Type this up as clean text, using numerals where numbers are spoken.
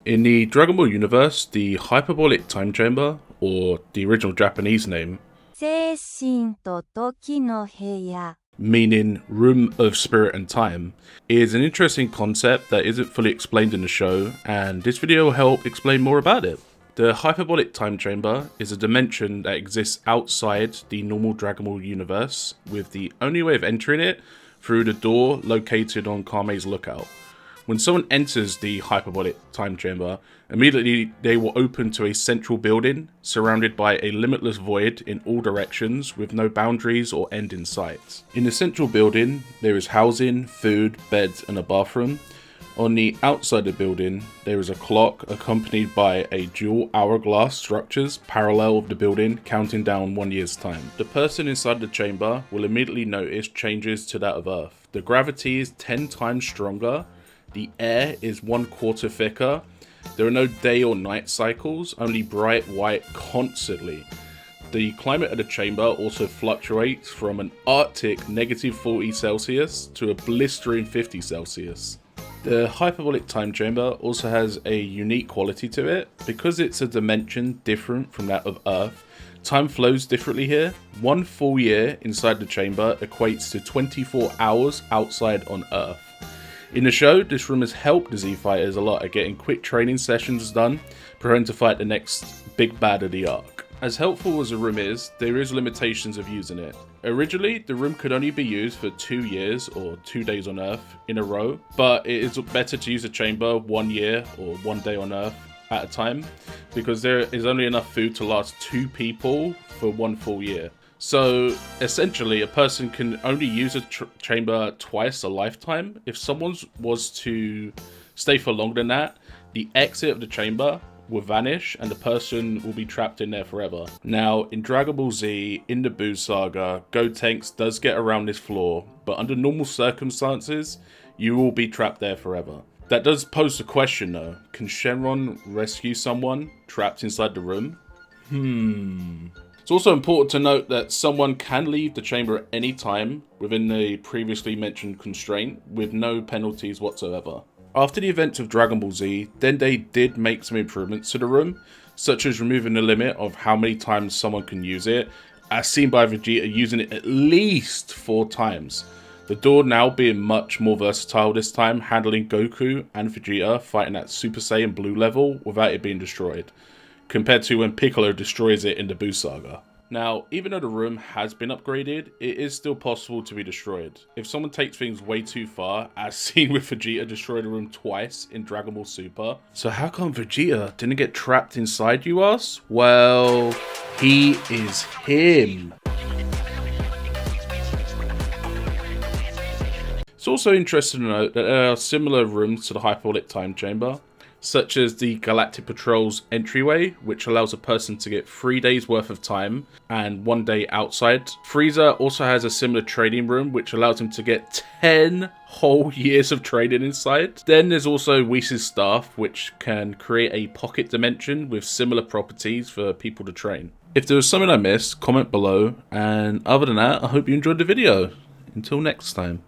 In the Dragon Ball universe, the Hyperbolic Time Chamber, or the original Japanese name, 精神と時の部屋 meaning room of spirit and time, is an interesting concept that isn't fully explained in the show, and this video will help explain more about it. The Hyperbolic Time Chamber is a dimension that exists outside the normal Dragon Ball universe, with the only way of entering it through the door located on Kame's lookout. When someone enters the Hyperbolic Time Chamber, immediately they will open to a central building surrounded by a limitless void in all directions with no boundaries or end in sight. In the central building, there is housing, food, beds and a bathroom. On the outside of the building, there is a clock accompanied by a dual hourglass structures parallel of the building counting down 1 year's time. The person inside the chamber will immediately notice changes to that of Earth. The gravity is 10 times stronger. The air is 1/4 thicker. There are no day or night cycles, only bright white constantly. The climate of the chamber also fluctuates from an Arctic -40 Celsius to a blistering 50 Celsius. The Hyperbolic Time Chamber also has a unique quality to it. Because it's a dimension different from that of Earth, time flows differently here. 1 full year inside the chamber equates to 24 hours outside on Earth. In the show, this room has helped the Z Fighters a lot at getting quick training sessions done, preparing to fight the next big bad of the arc. As helpful as the room is, there is limitations of using it. Originally, the room could only be used for 2 years or 2 days on Earth in a row, but it is better to use a chamber 1 year or 1 day on Earth at a time, because there is only enough food to last 2 people for 1 full year. So essentially, a person can only use a chamber twice a lifetime. If someone was to stay for longer than that, the exit of the chamber will vanish and the person will be trapped in there forever. Now, in Dragon Ball Z, in the Buu saga, Gotenks does get around this floor, but under normal circumstances, you will be trapped there forever. That does pose the question though, can Shenron rescue someone trapped inside the room? It's also important to note that someone can leave the chamber at any time within the previously mentioned constraint with no penalties whatsoever. After the events of Dragon Ball Z, then they did make some improvements to the room, such as removing the limit of how many times someone can use it, as seen by Vegeta using it at least 4 times. The door now being much more versatile this time, handling Goku and Vegeta fighting at Super Saiyan Blue level without it being destroyed, compared to when Piccolo destroys it in the Buu saga. Now, even though the room has been upgraded, it is still possible to be destroyed. If someone takes things way too far, as seen with Vegeta destroying the room twice in Dragon Ball Super. So how come Vegeta didn't get trapped inside, you ask? Well, he is him. It's also interesting to note that there are similar rooms to the Hyperbolic Time Chamber, such as the Galactic Patrol's entryway, which allows a person to get 3 days worth of time and 1 day outside. Frieza also has a similar training room, which allows him to get 10 whole years of training inside. Then there's also Whis' staff, which can create a pocket dimension with similar properties for people to train. If there was something I missed, comment below, and other than that, I hope you enjoyed the video. Until next time.